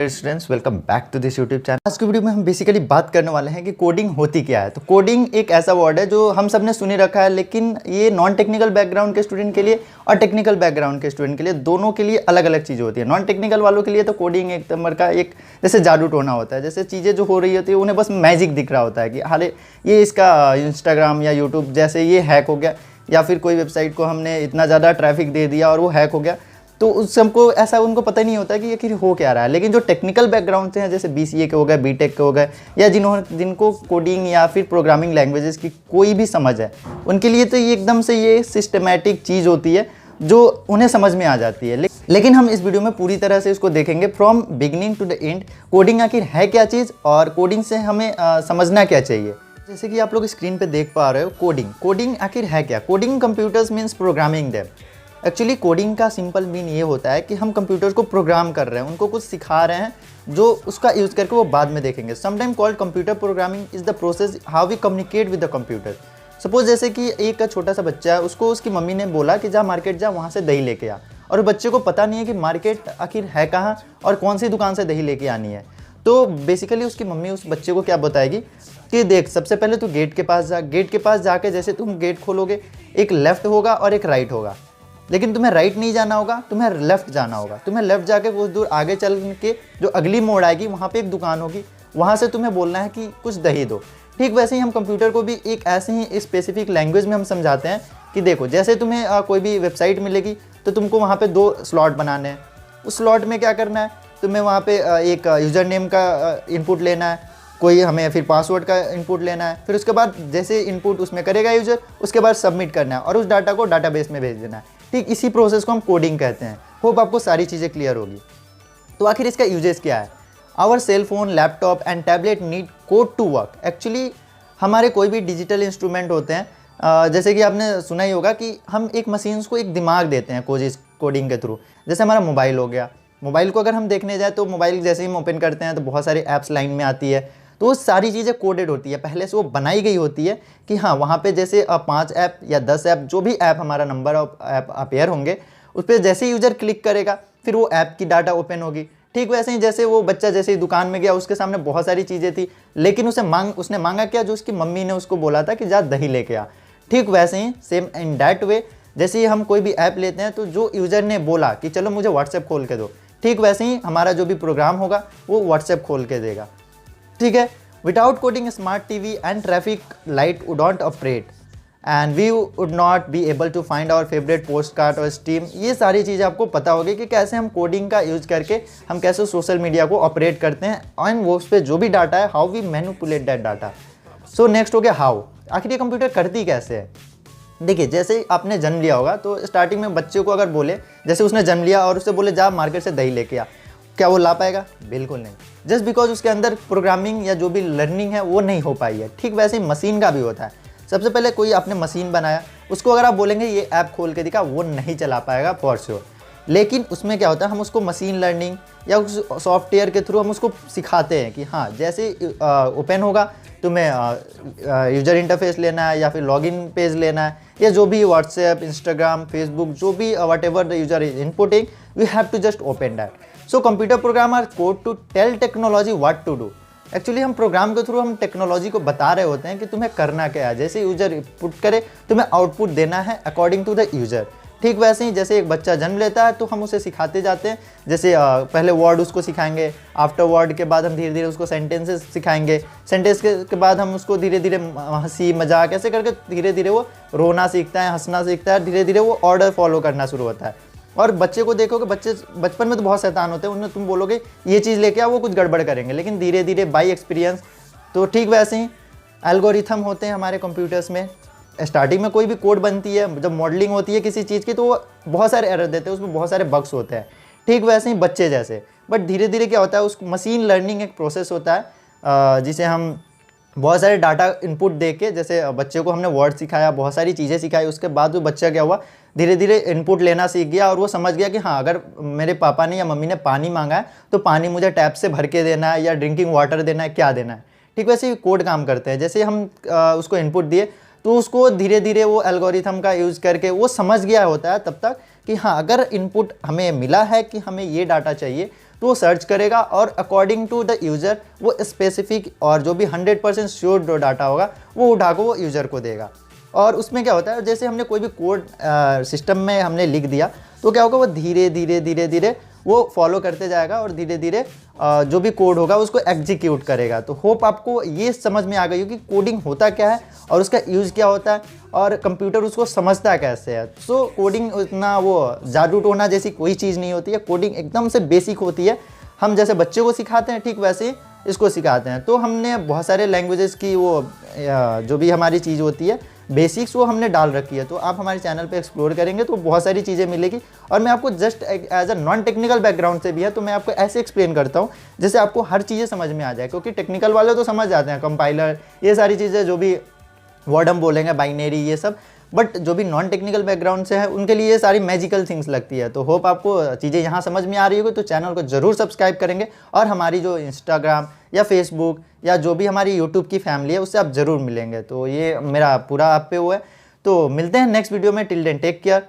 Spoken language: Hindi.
Students, welcome back to this YouTube channel. आज की वीडियो में हम बेसिकली बात करने वाले हैं कि कोडिंग होती क्या है। तो कोडिंग एक ऐसा वर्ड है जो हम सब ने सुनी रखा है, लेकिन ये नॉन टेक्निकल बैकग्राउंड के स्टूडेंट के लिए और टेक्निकल बैकग्राउंड के स्टूडेंट के लिए, दोनों के लिए अलग अलग चीज़ें होती है। नॉन टेक्निकल वालों के लिए तो कोडिंग एक नंबर का एक जैसे जादू टोना होता है, जैसे चीज़ें जो हो रही होती है उन्हें बस मैजिक दिख रहा होता है कि हाले ये इसका इंस्टाग्राम या यूट्यूब जैसे ये हैक हो गया, या फिर कोई वेबसाइट को हमने इतना ज़्यादा ट्रैफिक दे दिया और वो हैक हो गया। तो उस सबको ऐसा उनको पता नहीं होता कि ये हो क्या रहा है। लेकिन जो टेक्निकल बैकग्राउंड से हैं, जैसे बीसीए के हो गए, बीटेक के हो गए, या जिनको कोडिंग या फिर प्रोग्रामिंग लैंग्वेजेस की कोई भी समझ है, उनके लिए तो ये एकदम से ये सिस्टमैटिक चीज़ होती है जो उन्हें समझ में आ जाती है। लेकिन हम इस वीडियो में पूरी तरह से इसको देखेंगे from beginning to the end, coding आखिर है क्या चीज़ और कोडिंग से हमें समझना क्या चाहिए। जैसे कि आप लोग स्क्रीन पे देख पा रहे हो, कोडिंग आखिर है क्या। Coding computers means programming them. Actually coding का सिंपल मीन ये होता है कि हम कंप्यूटर्स को प्रोग्राम कर रहे हैं, उनको कुछ सिखा रहे हैं जो उसका यूज़ करके वो बाद में देखेंगे। Sometime called computer programming is the process how we communicate with the computer. Suppose जैसे कि एक छोटा सा बच्चा है, उसको उसकी मम्मी ने बोला कि जा मार्केट जा, वहाँ से दही लेके आ, और बच्चे को पता नहीं है कि मार्केट आखिर है कहाँ और कौन सी दुकान से दही लेके आनी है। तो बेसिकली उसकी मम्मी उस बच्चे को क्या बताएगी कि देख, सबसे पहले तू गेट के पास जा, गेट के पास जाके जैसे तुम गेट खोलोगे, एक लेफ़्ट होगा और एक राइट होगा, लेकिन तुम्हें राइट नहीं जाना होगा, तुम्हें लेफ़्ट जाना होगा। तुम्हें लेफ़्ट जाके कुछ दूर आगे चल के जो अगली मोड़ आएगी वहाँ पे एक दुकान होगी, वहाँ से तुम्हें बोलना है कि कुछ दही दो। ठीक वैसे ही हम कंप्यूटर को भी एक ऐसे ही स्पेसिफिक लैंग्वेज में हम समझाते हैं कि देखो, जैसे तुम्हें कोई भी वेबसाइट मिलेगी तो तुमको वहाँ पे 2 स्लॉट बनाने हैं। उस स्लॉट में क्या करना है, तुम्हें वहाँ पे एक यूज़र नेम का इनपुट लेना है, कोई हमें फिर पासवर्ड का इनपुट लेना है, फिर उसके बाद जैसे इनपुट उसमें करेगा यूज़र, उसके बाद सबमिट करना है और उस डाटा को डाटाबेस में भेज देना है। ठीक इसी प्रोसेस को हम कोडिंग कहते हैं। होप आपको सारी चीज़ें क्लियर होगी। तो आखिर इसका यूजेस क्या है। Our cell phone, laptop and tablet need code to work. Actually हमारे कोई भी डिजिटल इंस्ट्रूमेंट होते हैं, जैसे कि आपने सुना ही होगा कि हम एक मशीन्स को एक दिमाग देते हैं कोडिंग के थ्रू। जैसे हमारा मोबाइल हो गया, मोबाइल को अगर हम देखने जाए तो मोबाइल जैसे ही हम ओपन करते हैं तो बहुत सारी ऐप्स लाइन में आती है, तो वो सारी चीज़ें कोडेड होती है, पहले से वो बनाई गई होती है कि हाँ वहाँ पे जैसे 5 ऐप या 10 ऐप, जो भी ऐप हमारा नंबर ऑफ ऐप अपेयर होंगे, उस पर जैसे ही यूज़र क्लिक करेगा फिर वो ऐप की डाटा ओपन होगी। ठीक वैसे ही जैसे वो बच्चा जैसे ही दुकान में गया, उसके सामने बहुत सारी चीज़ें थी, लेकिन उसने मांगा क्या, जो उसकी मम्मी ने उसको बोला था कि जा दही लेके आ। ठीक वैसे ही सेम इन डैट वे, जैसे ही हम कोई भी ऐप लेते हैं तो जो यूज़र ने बोला कि चलो मुझे व्हाट्सएप खोल के दो, ठीक वैसे ही हमारा जो भी प्रोग्राम होगा वो व्हाट्सएप खोल के देगा। ठीक है। Without coding, smart TV and traffic light would not operate, and we would not be able to find our favorite postcard और स्टीम। ये सारी चीज़ें आपको पता होगी कि कैसे हम कोडिंग का यूज़ करके हम कैसे सोशल मीडिया को ऑपरेट करते हैं, एंड वो उस पर जो भी डाटा है, how we manipulate that data. So next हो गया हाउ। आखिर ये कंप्यूटर करती कैसे है। देखिए, जैसे आपने जन्म लिया होगा तो स्टार्टिंग में बच्चे को अगर बोले, जैसे उसने जन्म लिया और उससे बोले जा मार्केट से दही लेके आ, क्या वो ला पाएगा? बिल्कुल नहीं। जस्ट बिकॉज उसके अंदर प्रोग्रामिंग या जो भी लर्निंग है वो नहीं हो पाई है। ठीक वैसे ही मशीन का भी होता है। सबसे पहले कोई आपने मशीन बनाया, उसको अगर आप बोलेंगे ये ऐप खोल के दिखा, वो नहीं चला पाएगा फॉर श्योर। लेकिन उसमें क्या होता है, हम उसको मशीन लर्निंग या उस सॉफ्टवेयर के थ्रू हम उसको सिखाते हैं कि हाँ जैसे ओपन होगा तुम्हें यूजर इंटरफेस लेना है या फिर लॉगिन पेज लेना है, या जो भी व्हाट्सएप, इंस्टाग्राम, फेसबुक, जो भी whatever the user is inputting, we have to just open that. So computer program or code to tell technology what to do. Actually हम प्रोग्राम के थ्रू हम टेक्नोलॉजी को बता रहे होते हैं कि तुम्हें करना क्या है। जैसे यूजर इनपुट करे, तुम्हें आउटपुट देना है अकॉर्डिंग टू द यूजर। ठीक वैसे ही जैसे एक बच्चा जन्म लेता है तो हम उसे सिखाते जाते हैं, जैसे पहले वर्ड उसको सिखाएंगे, आफ्टर वर्ड के बाद हम धीरे धीरे उसको सेंटेंसेस सिखाएंगे, सेंटेंस के बाद हम उसको धीरे धीरे हंसी मजाक ऐसे करके धीरे धीरे वो रोना सीखता है, हंसना सीखता है, धीरे धीरे वो ऑर्डर फॉलो करना शुरू होता है। और बच्चे को देखोगे, बच्चे बचपन में तो बहुत शैतान होते हैं, उन्हें तुम बोलोगे ये चीज़ लेके आओ, वो कुछ गड़बड़ करेंगे, लेकिन धीरे धीरे बाई एक्सपीरियंस। तो ठीक वैसे ही एल्गोरिथम होते हैं हमारे कंप्यूटर्स में। स्टार्टिंग में कोई भी कोड बनती है, जब मॉडलिंग होती है किसी चीज़ की, तो वो बहुत सारे एरर देते हैं, उसमें बहुत सारे बग्स होते हैं। ठीक वैसे ही बच्चे जैसे, बट धीरे धीरे क्या होता है, उस मशीन लर्निंग एक प्रोसेस होता है जिसे हम बहुत सारे डाटा इनपुट दे के, जैसे बच्चे को हमने वर्ड सिखाया, बहुत सारी चीज़ें सिखाई, उसके बाद वो बच्चा क्या हुआ, धीरे धीरे इनपुट लेना सीख गया और वो समझ गया कि हाँ अगर मेरे पापा ने या मम्मी ने पानी मांगा है तो पानी मुझे टैप से भर के देना है या ड्रिंकिंग वाटर देना है, क्या देना है। ठीक वैसे ही कोड काम करते हैं। जैसे हम उसको इनपुट दिए तो उसको धीरे धीरे वो एल्गोरिथम का यूज़ करके वो समझ गया होता है तब तक कि हाँ अगर इनपुट हमें मिला है कि हमें ये डाटा चाहिए, तो वो सर्च करेगा और अकॉर्डिंग टू द यूज़र वो स्पेसिफिक और जो भी 100% श्योर जो डाटा होगा वो उठा को वो यूज़र को देगा। और उसमें क्या होता है, जैसे हमने कोई भी कोड सिस्टम में हमने लिख दिया तो क्या होगा, वो धीरे धीरे धीरे धीरे वो फॉलो करते जाएगा और धीरे धीरे जो भी कोड होगा उसको एग्जीक्यूट करेगा। तो होप आपको ये समझ में आ गई हो कि कोडिंग होता क्या है और उसका यूज़ क्या होता है और कंप्यूटर उसको समझता कैसे है। सो कोडिंग उतना वो जादू टोना जैसी कोई चीज़ नहीं होती है, कोडिंग एकदम से बेसिक होती है। हम जैसे बच्चे को सिखाते हैं ठीक वैसे ही इसको सिखाते हैं। तो हमने बहुत सारे लैंग्वेजेस की वो जो भी हमारी चीज़ होती है बेसिक्स वो हमने डाल रखी है। तो आप हमारे चैनल पे एक्सप्लोर करेंगे तो बहुत सारी चीज़ें मिलेगी। और मैं आपको just as a non technical background से भी है तो मैं आपको ऐसे एक्सप्लेन करता हूँ जैसे आपको हर चीज़ें समझ में आ जाए, क्योंकि टेक्निकल वाले तो समझ जाते हैं, कंपाइलर ये सारी चीज़ें जो भी वर्ड हम बोलेंगे बाइनरी ये सब, बट जो भी नॉन टेक्निकल बैकग्राउंड से है उनके लिए ये सारी मैजिकल थिंग्स लगती है। तो होप आपको चीज़ें यहाँ समझ में आ रही होगी। तो चैनल को ज़रूर सब्सक्राइब करेंगे और हमारी जो इंस्टाग्राम या फेसबुक या जो भी हमारी यूट्यूब की फैमिली है उससे आप ज़रूर मिलेंगे। तो ये मेरा पूरा आप पे वो है। तो मिलते हैं नेक्स्ट वीडियो में। Till then take care.